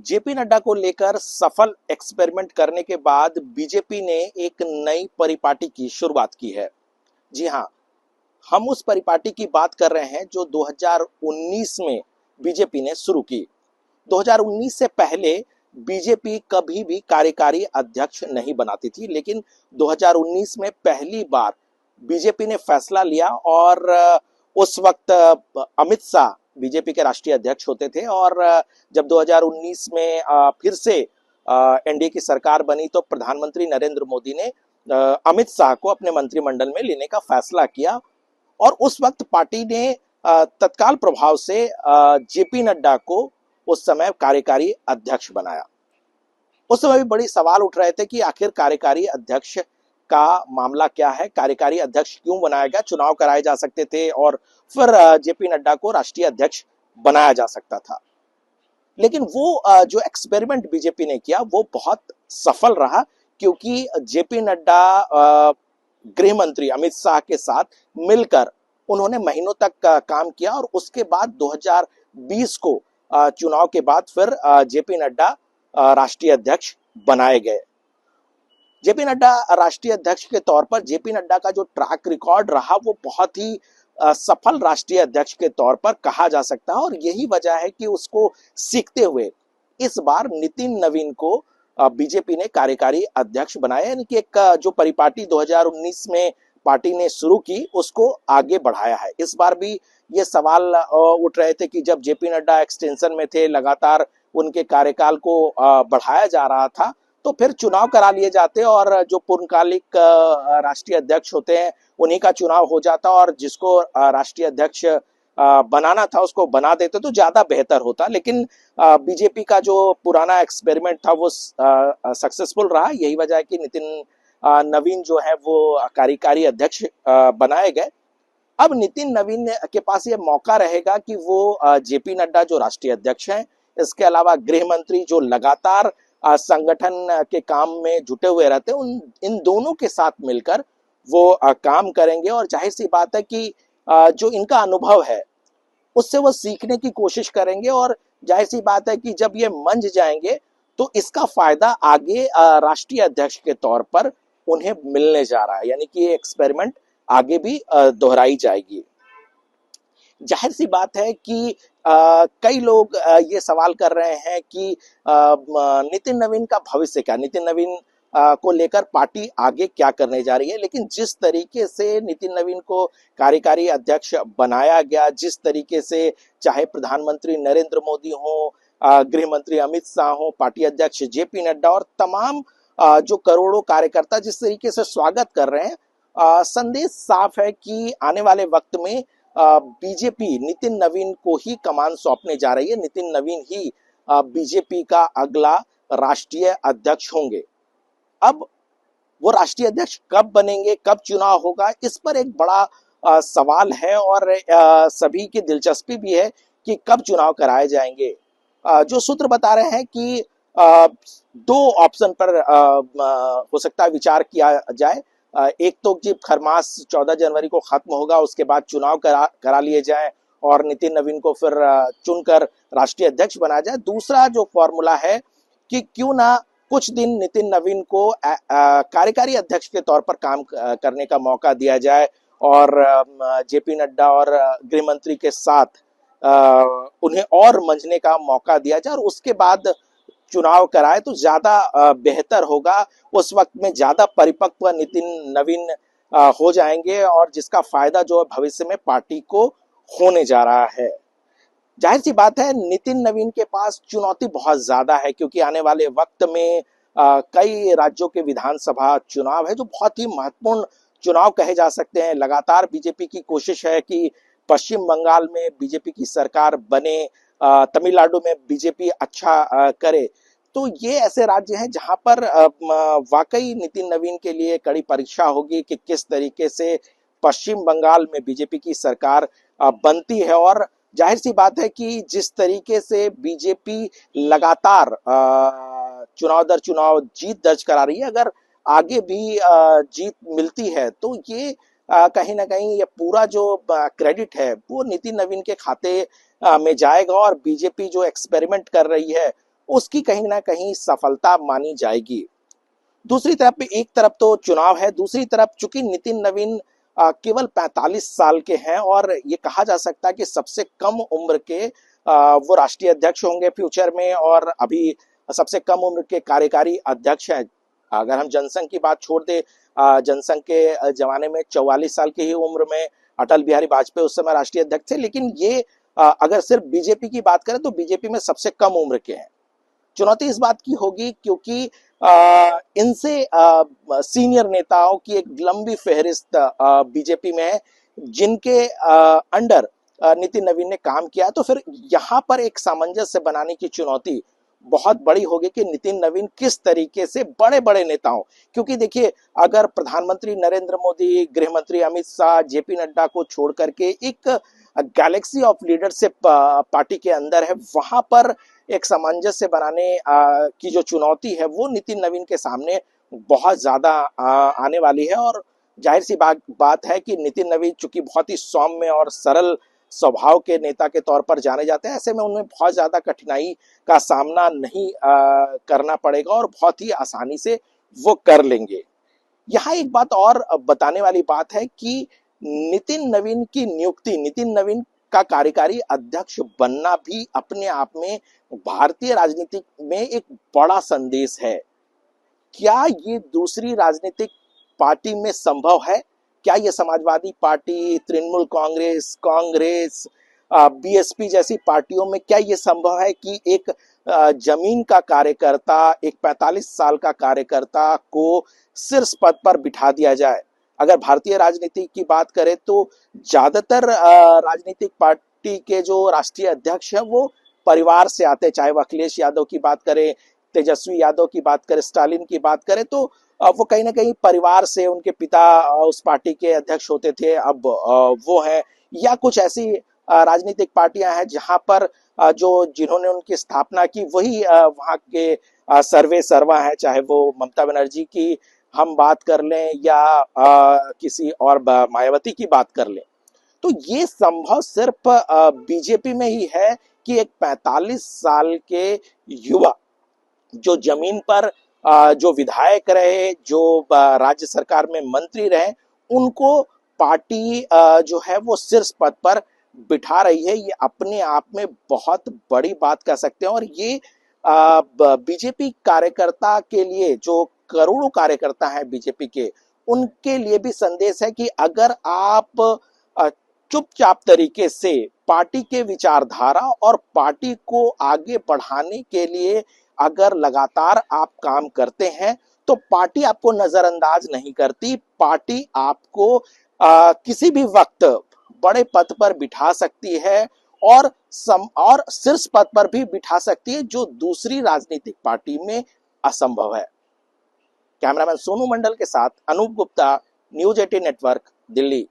JP Nadda को लेकर सफल एक्सपेरिमेंट करने के बाद बीजेपी ने एक नई परिपाटी की शुरुआत की है। जी हाँ, हम उस परिपाटी की बात कर रहे हैं जो 2019 में बीजेपी ने शुरू की। 2019 से पहले बीजेपी कभी भी कार्यकारी अध्यक्ष नहीं बनाती थी, लेकिन 2019 में पहली बार बीजेपी ने फैसला लिया और उस वक्त अमित शाह बीजेपी के राष्ट्रीय अध्यक्ष होते थे और जब 2019 में फिर से एनडीए की सरकार बनी तो प्रधानमंत्री नरेंद्र मोदी ने अमित शाह को अपने मंत्रिमंडल में लेने का फैसला किया और उस वक्त पार्टी ने तत्काल प्रभाव से जेपी नड्डा को उस समय कार्यकारी अध्यक्ष बनाया। उस समय भी बड़ी सवाल उठ रहे थे कि आखिर कार्यकारी अध्यक्ष का मामला क्या है, कार्यकारी अध्यक्ष क्यों बनाया गया, चुनाव कराए जा सकते थे और फिर जेपी नड्डा को राष्ट्रीय अध्यक्ष बनाया जा सकता था। लेकिन वो जो एक्सपेरिमेंट बीजेपी ने किया वो बहुत सफल रहा, क्योंकि जेपी नड्डा गृह मंत्री अमित शाह के साथ मिलकर उन्होंने महीनों तक काम किया और उसके बाद 2020 को चुनाव के बाद फिर जेपी नड्डा राष्ट्रीय अध्यक्ष बनाए गए। जेपी नड्डा राष्ट्रीय अध्यक्ष के तौर पर जेपी नड्डा का जो ट्रैक रिकॉर्ड रहा वो बहुत ही सफल राष्ट्रीय अध्यक्ष के तौर पर कहा जा सकता है और यही वजह है कि उसको सीखते हुए इस बार नितिन नवीन को बीजेपी ने कार्यकारी अध्यक्ष बनाया, यानी कि एक जो परिपाटी 2019 में पार्टी ने शुरू की उसको आगे बढ़ाया है। इस बार भी ये सवाल उठ रहे थे कि जब जेपी नड्डा एक्सटेंशन में थे, लगातार उनके कार्यकाल को बढ़ाया जा रहा था, तो फिर चुनाव करा लिए जाते और जो पूर्णकालिक राष्ट्रीय अध्यक्ष होते हैं उन्हीं का चुनाव हो जाता और जिसको राष्ट्रीय अध्यक्ष बनाना था उसको बना देते तो ज्यादा बेहतर होता। लेकिन बीजेपी का जो पुराना एक्सपेरिमेंट था वो सक्सेसफुल रहा। यही वजह है कि नितिन नवीन जो है वो कार्यकारी अध्यक्ष बनाए गए। अब नितिन नवीन के पास ये मौका रहेगा कि वो जेपी नड्डा जो राष्ट्रीय अध्यक्ष हैं, इसके अलावा गृह मंत्री जो लगातार संगठन के काम में जुटे हुए रहते हैं, इन दोनों के साथ मिलकर वो काम करेंगे और जाहिर सी बात है कि जो इनका अनुभव है उससे वो सीखने की कोशिश करेंगे और जाहिर सी बात है कि जब ये मंझ जाएंगे तो इसका फायदा आगे राष्ट्रीय अध्यक्ष के तौर पर उन्हें मिलने जा रहा है, यानी कि ये एक्सपेरिमेंट आगे भी दोहराई जाएगी। जाहिर सी बात है कि कई लोग ये सवाल कर रहे हैं कि नितिन नवीन का भविष्य क्या, नितिन नवीन को लेकर पार्टी आगे क्या करने जा रही है। लेकिन जिस तरीके से नितिन नवीन को कार्यकारी अध्यक्ष बनाया गया, जिस तरीके से चाहे प्रधानमंत्री नरेंद्र मोदी हो, गृह मंत्री अमित शाह हो, पार्टी अध्यक्ष जेपी नड्डा और तमाम जो करोड़ों कार्यकर्ता जिस तरीके से स्वागत कर रहे हैं, संदेश साफ है कि आने वाले वक्त में बीजेपी नितिन नवीन को ही कमान सौंपने जा रही है। नितिन नवीन ही बीजेपी का अगला राष्ट्रीय अध्यक्ष होंगे। अब वो राष्ट्रीय अध्यक्ष कब बनेंगे, कब चुनाव होगा, इस पर एक बड़ा सवाल है और सभी की दिलचस्पी भी है कि कब चुनाव कराए जाएंगे। जो सूत्र बता रहे हैं कि दो ऑप्शन पर हो सकता है विचार किया जाए। एक तो जब खरमास 14 जनवरी को खत्म होगा उसके बाद चुनाव करा लिए जाए और नितिन नवीन को फिर चुनकर राष्ट्रीय अध्यक्ष बनाया जाए। दूसरा जो फॉर्मूला है कि क्यों ना कुछ दिन नितिन नवीन को कार्यकारी अध्यक्ष के तौर पर काम करने का मौका दिया जाए और जेपी नड्डा और गृह मंत्री के साथ उन्हें और मंझने का मौका दिया जाए और उसके बाद चुनाव कराए तो ज्यादा बेहतर होगा। उस वक्त में ज्यादा परिपक्व नितिन नवीन हो जाएंगे और जिसका फायदा जो है भविष्य में पार्टी को होने जा रहा है। जाहिर सी बात है नितिन नवीन के पास चुनौती बहुत ज्यादा है, क्योंकि आने वाले वक्त में कई राज्यों के विधानसभा चुनाव है जो बहुत ही महत्वपूर्ण चुनाव कहे जा सकते हैं। लगातार बीजेपी की कोशिश है कि पश्चिम बंगाल में बीजेपी की सरकार बने, तमिलनाडु में बीजेपी अच्छा करे। तो ये ऐसे राज्य हैं जहां पर वाकई नितिन नवीन के लिए कड़ी परीक्षा होगी कि किस तरीके से पश्चिम बंगाल में बीजेपी की सरकार बनती है। और जाहिर सी बात है कि जिस तरीके से बीजेपी लगातार चुनाव दर चुनाव जीत दर्ज करा रही है, अगर आगे भी जीत मिलती है तो ये कहीं ना कहीं ये पूरा जो क्रेडिट है वो नितिन नवीन के खाते में जाएगा और बीजेपी जो एक्सपेरिमेंट कर रही है उसकी कहीं ना कहीं सफलता मानी जाएगी। दूसरी तरफ भी, एक तरफ तो चुनाव है, दूसरी तरफ चूंकि नितिन नवीन केवल 45 साल के हैं और ये कहा जा सकता है कि सबसे कम उम्र के वो राष्ट्रीय अध्यक्ष होंगे फ्यूचर में, और अभी सबसे कम उम्र के कार्यकारी अध्यक्ष हैं। अगर हम जनसंघ की बात छोड़ दे, जनसंघ के जमाने में 44 साल की ही उम्र में अटल बिहारी वाजपेयी उस समय राष्ट्रीय अध्यक्ष थे, लेकिन ये अगर सिर्फ बीजेपी की बात करें तो बीजेपी में सबसे कम उम्र के हैं। चुनौती इस बात की होगी क्योंकि इनसे सीनियर नेताओं की एक लंबी फहरिस्त बीजेपी में है जिनके अंडर नितिन नवीन ने काम किया। तो फिर यहाँ पर एक सामंजस्य बनाने की चुनौती बहुत बड़ी होगी कि नितिन नवीन किस तरीके से बड़े बड़े नेताओं, क्योंकि देखिए अगर प्रधानमंत्री नरेंद्र मोदी, गृह मंत्री अमित शाह, जेपी नड्डा को छोड़ करके एक गैलेक्सी ऑफ लीडरशिप पार्टी के अंदर है, वहां पर एक सामंजस्य बनाने की जो चुनौती है वो नितिन नवीन के सामने बहुत ज्यादा आने वाली है। और जाहिर सी बात है कि नितिन नवीन चूंकि बहुत ही सौम्य और सरल स्वभाव के नेता के तौर पर जाने जाते हैं, ऐसे में उन्हें बहुत ज्यादा कठिनाई का सामना नहीं करना पड़ेगा और बहुत ही आसानी से वो कर लेंगे। यहाँ एक बात और बताने वाली बात है कि नितिन नवीन की नियुक्ति, नितिन नवीन का कार्यकारी अध्यक्ष बनना भी अपने आप में भारतीय राजनीति में एक बड़ा संदेश है। क्या ये दूसरी राजनीतिक पार्टी में संभव है? क्या ये समाजवादी पार्टी, तृणमूल कांग्रेस, कांग्रेस, बीएसपी जैसी पार्टियों में क्या ये संभव है कि एक जमीन का कार्यकर्ता, एक 45 साल का कार्यकर्ता को शीर्ष पद पर बिठा दिया जाए? अगर भारतीय राजनीति की बात करें तो ज्यादातर राजनीतिक पार्टी के जो राष्ट्रीय अध्यक्ष हैं वो परिवार से आते, चाहे वो अखिलेश यादव की बात करें, तेजस्वी यादव की बात करें, स्टालिन की बात करें, तो वो कहीं ना कहीं परिवार से, उनके पिता उस पार्टी के अध्यक्ष होते थे, अब वो है। या कुछ ऐसी राजनीतिक पार्टियां हैं जहां पर जो जिन्होंने उनकी स्थापना की वही वहां के सर्वे सर्वा है, चाहे वो ममता बनर्जी की हम बात कर लें या किसी और मायावती की बात कर लें। तो ये संभव सिर्फ बीजेपी में ही है कि एक 45 साल के युवा जो जमीन पर जो विधायक रहे, जो राज्य सरकार में मंत्री रहे, उनको पार्टी जो है वो शीर्ष पद पर बिठा रही है। ये अपने आप में बहुत बड़ी बात कह सकते हैं और ये बीजेपी कार्यकर्ता के लिए, जो करोड़ों कार्यकर्ता हैं बीजेपी के, उनके लिए भी संदेश है कि अगर आप चुपचाप तरीके से पार्टी के विचारधारा और पार्टी को आगे बढ़ाने के लिए अगर लगातार आप काम करते हैं तो पार्टी आपको नजरअंदाज नहीं करती। पार्टी आपको किसी भी वक्त बड़े पद पर बिठा सकती है और शीर्ष पद पर भी बिठा सकती है, जो दूसरी राजनीतिक पार्टी में असंभव है। कैमरामैन सोनू मंडल के साथ अनूप गुप्ता, न्यूज 18 नेटवर्क, दिल्ली।